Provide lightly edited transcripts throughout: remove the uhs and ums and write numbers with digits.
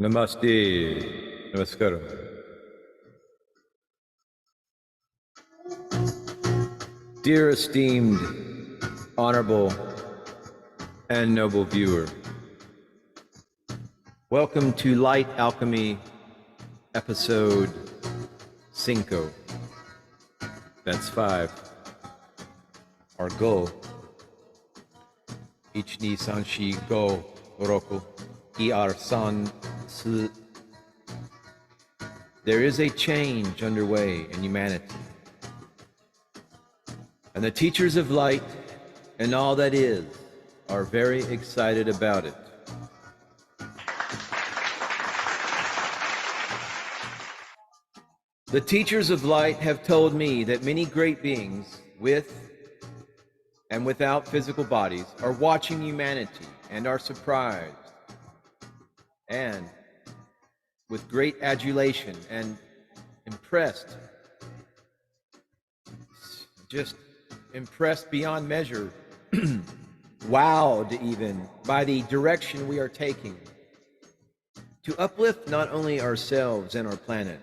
Namaste. Namaskaram. Dear esteemed, honorable, and noble viewer, welcome to Light Alchemy episode 5. That's 5. Our goal. Ich ni san shi go roku. Ir san su. There is a change underway in humanity. And the teachers of light and all that is are very excited about it. The teachers of light have told me that many great beings with and without physical bodies are watching humanity and are surprised and with great adulation and impressed, just impressed beyond measure, wowed even by the direction we are taking to uplift not only ourselves and our planet,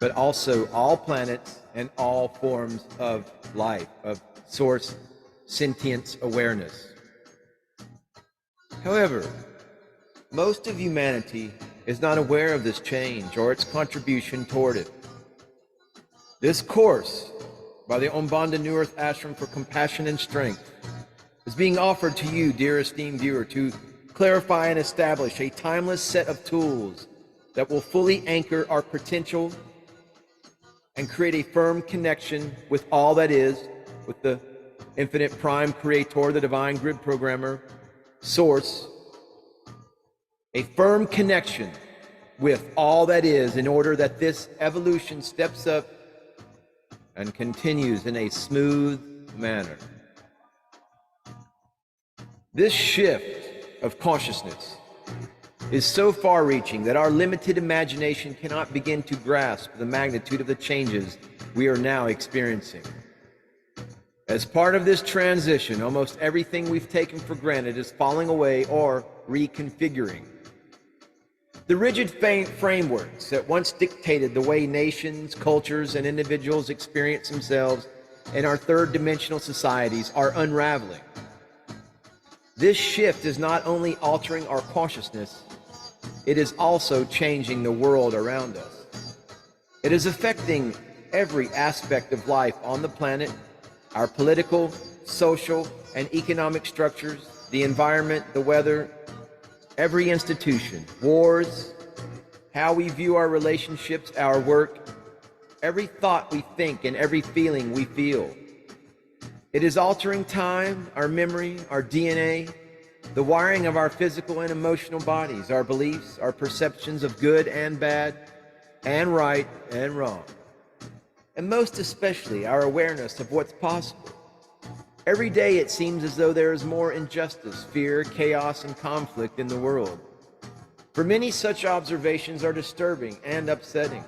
but also all planets and all forms of life, of source sentience awareness. However, most of humanity is not aware of this change or its contribution toward it. This course by the Umbanda New Earth Ashram for Compassion and Strength is being offered to you, dear esteemed viewer, to clarify and establish a timeless set of tools that will fully anchor our potential and create a firm connection with all that is, with the infinite prime creator, the divine grid programmer, source, a firm connection with all that is in order that this evolution steps up and continues in a smooth manner. This shift of consciousness is so far-reaching that our limited imagination cannot begin to grasp the magnitude of the changes we are now experiencing. As part of this transition, almost everything we've taken for granted is falling away or reconfiguring. The rigid frameworks that once dictated the way nations, cultures, and individuals experience themselves in our third-dimensional societies are unraveling. This shift is not only altering our consciousness, it is also changing the world around us. It is affecting every aspect of life on the planet, our political, social, and economic structures, the environment, the weather, every institution, wars, how we view our relationships, our work, every thought we think and every feeling we feel. It is altering time, our memory, our DNA, the wiring of our physical and emotional bodies, our beliefs, our perceptions of good and bad, and right and wrong, and most especially our awareness of what's possible. Every day it seems as though there is more injustice, fear, chaos, and conflict in the world. For many, such observations are disturbing and upsetting.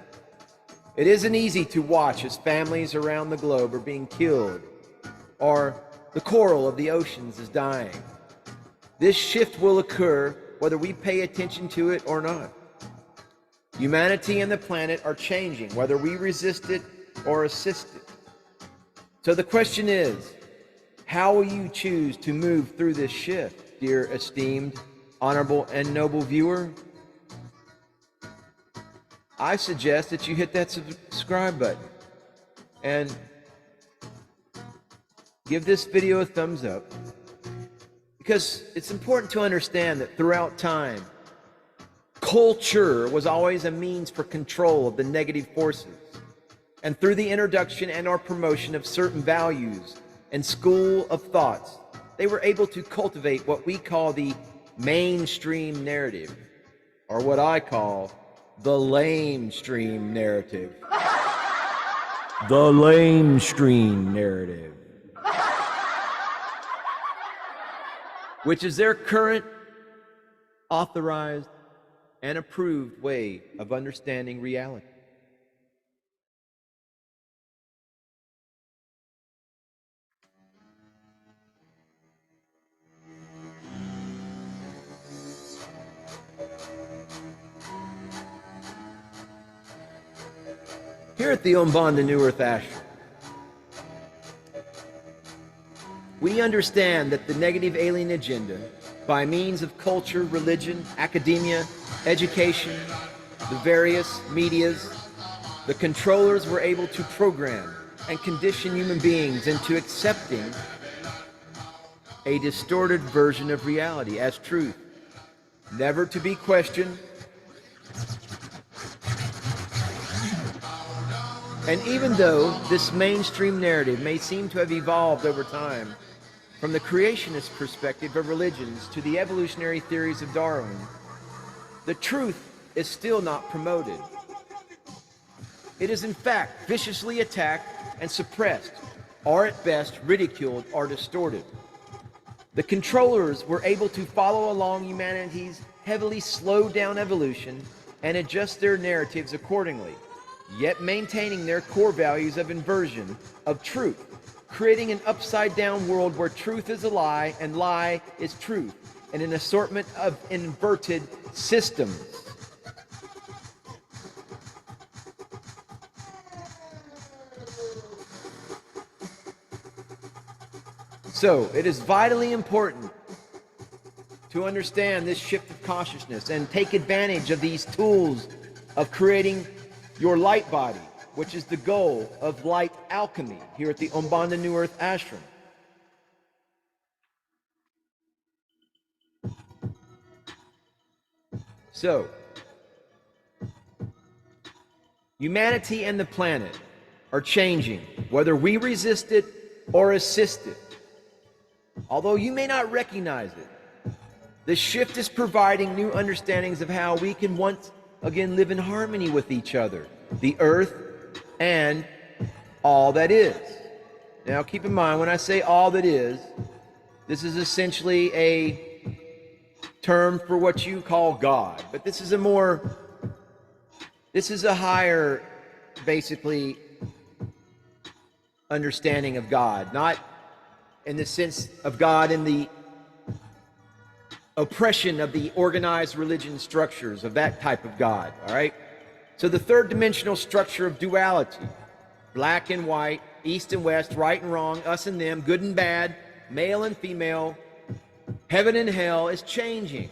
It isn't easy to watch as families around the globe are being killed, or the coral of the oceans is dying. This shift will occur whether we pay attention to it or not. Humanity and the planet are changing, whether we resist it or assist it. So the question is, how will you choose to move through this shift, dear esteemed, honorable, and noble viewer? I suggest that you hit that subscribe button and give this video a thumbs up, because it's important to understand that throughout time, culture was always a means for control of the negative forces. And through the introduction and or promotion of certain values and school of thoughts, they were able to cultivate what we call the mainstream narrative, or what I call the lamestream narrative. The lamestream narrative, which is their current, authorized, and approved way of understanding reality. Here at the Umbanda New Earth Ashram, we understand that the negative alien agenda, by means of culture, religion, academia, education, the various medias, the controllers were able to program and condition human beings into accepting a distorted version of reality as truth, never to be questioned. And even though this mainstream narrative may seem to have evolved over time, from the creationist perspective of religions to the evolutionary theories of Darwin, the truth is still not promoted. It is in fact viciously attacked and suppressed, or at best ridiculed or distorted. The controllers were able to follow along humanity's heavily slowed down evolution and adjust their narratives accordingly, yet maintaining their core values of inversion of truth, creating an upside-down world where truth is a lie and lie is truth, in an assortment of inverted systems. So, it is vitally important to understand this shift of consciousness and take advantage of these tools of creating your light body, which is the goal of light alchemy here at the Umbanda New Earth Ashram. So, humanity and the planet are changing, whether we resist it or assist it. Although you may not recognize it, the shift is providing new understandings of how we can once again live in harmony with each other, the earth, and all that is. Now keep in mind, when I say all that is, this is essentially a term for what you call God, but this is a higher, basically, understanding of God, not in the sense of God in the oppression of the organized religion structures of that type of God, all right? So the third dimensional structure of duality, black and white, east and west, right and wrong, us and them, good and bad, male and female, heaven and hell, is changing.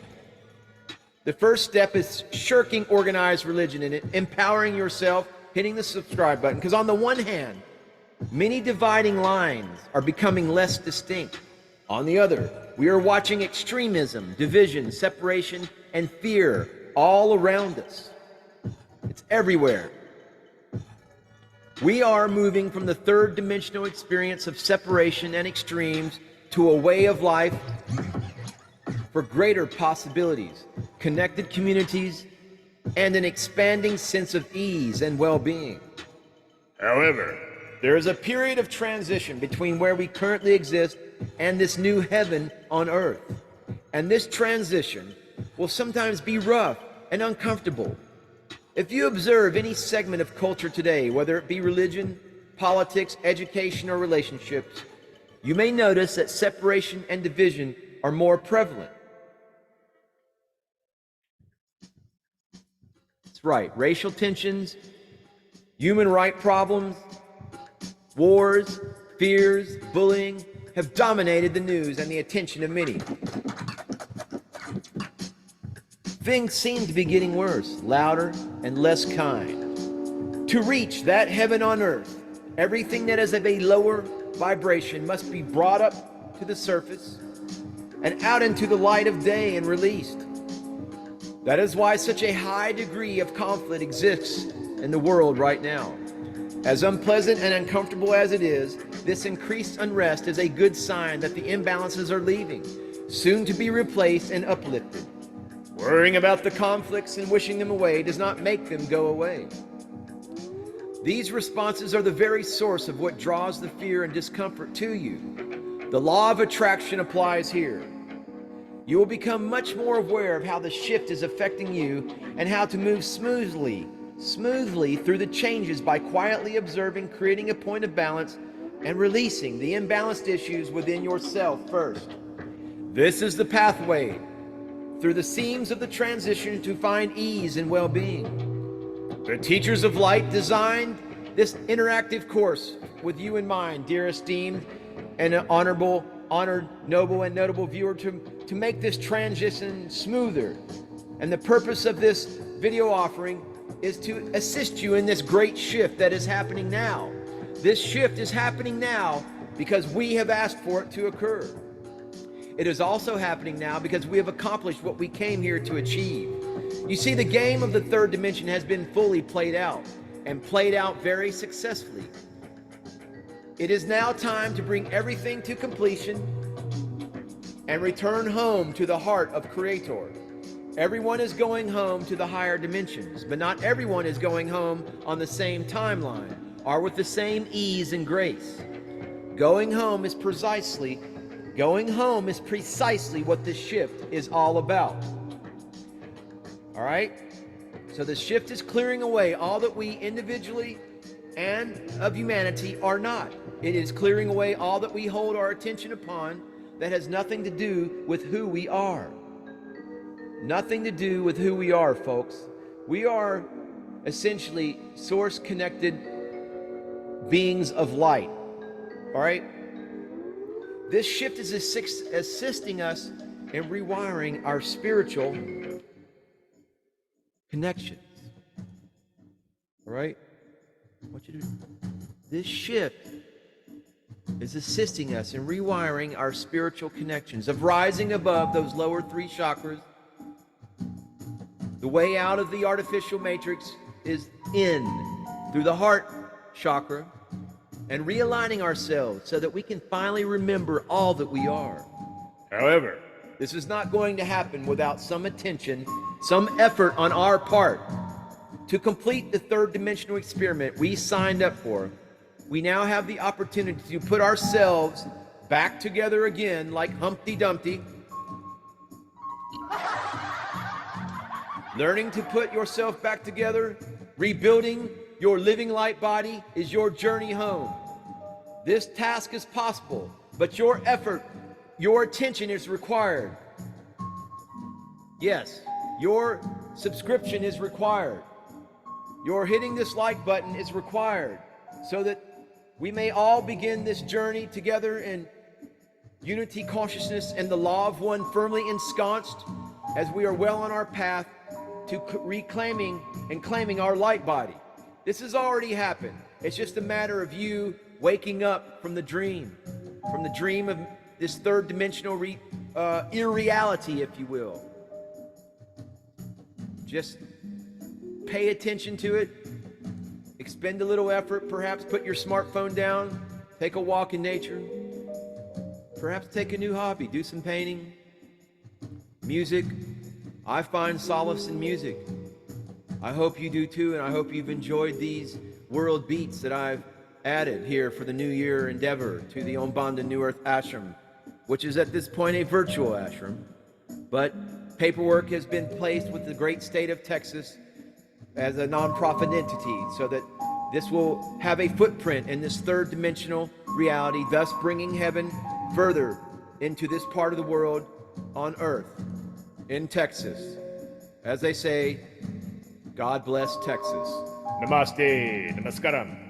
The first step is shirking organized religion and empowering yourself, hitting the subscribe button, because on the one hand, many dividing lines are becoming less distinct. On the other, we are watching extremism, division, separation, and fear all around us. It's everywhere. We are moving from the third dimensional experience of separation and extremes to a way of life for greater possibilities, connected communities, and an expanding sense of ease and well-being. However, there is a period of transition between where we currently exist and this new heaven on earth. And this transition will sometimes be rough and uncomfortable. If you observe any segment of culture today, whether it be religion, politics, education, or relationships, you may notice that separation and division are more prevalent. That's right, racial tensions, human rights problems, wars, fears, bullying have dominated the news and the attention of many. Things seem to be getting worse, louder, and less kind. To reach that heaven on earth, everything that is of a lower vibration must be brought up to the surface and out into the light of day and released. That is why such a high degree of conflict exists in the world right now. As unpleasant and uncomfortable as it is, this increased unrest is a good sign that the imbalances are leaving, soon to be replaced and uplifted. Worrying about the conflicts and wishing them away does not make them go away. These responses are the very source of what draws the fear and discomfort to you. The law of attraction applies here. You will become much more aware of how the shift is affecting you and how to move smoothly through the changes by quietly observing, creating a point of balance, and releasing the imbalanced issues within yourself first. This is the pathway through the seams of the transition to find ease and well-being. The teachers of light designed this interactive course with you in mind, dear esteemed and honored, noble, and notable viewer, to make this transition smoother. And the purpose of this video offering is to assist you in this great shift that is happening now. This shift is happening now because we have asked for it to occur. It is also happening now because we have accomplished what we came here to achieve. You see, the game of the third dimension has been fully played out, and played out very successfully. It is now time to bring everything to completion and return home to the heart of Creator. Everyone is going home to the higher dimensions, but not everyone is going home on the same timeline or with the same ease and grace. Going home is precisely what this shift is all about. All right? So the shift is clearing away all that we individually and of humanity are not. It is clearing away all that we hold our attention upon that has nothing to do with who we are. Nothing to do with who we are, folks. We are essentially source-connected beings of light. All right? This shift is assisting us in rewiring our spiritual connections. All right? I want you to. This shift is assisting us in rewiring our spiritual connections, of rising above those lower three chakras. The way out of the artificial matrix is in through the heart chakra, and realigning ourselves so that we can finally remember all that we are. However, this is not going to happen without some attention, some effort on our part. To complete the third dimensional experiment we signed up for, we now have the opportunity to put ourselves back together again like Humpty Dumpty. Learning to put yourself back together, rebuilding your living light body is your journey home. This task is possible, but your effort, your attention is required. Yes, your subscription is required. Your hitting this like button is required so that we may all begin this journey together in unity, consciousness, and the law of one firmly ensconced as we are well on our path to reclaiming and claiming our light body. This has already happened. It's just a matter of you waking up from the dream of this third dimensional irreality, if you will. Just pay attention to it, expend a little effort, perhaps put your smartphone down, take a walk in nature, perhaps take a new hobby, do some painting, music. I find solace in music. I hope you do too, and I hope you've enjoyed these world beats that I've added here for the New Year endeavor to the Ombanda New Earth Ashram, which is at this point a virtual ashram, but paperwork has been placed with the great state of Texas as a nonprofit entity so that this will have a footprint in this third dimensional reality, thus bringing heaven further into this part of the world on earth, in Texas. As they say, God bless Texas. Namaste, namaskaram.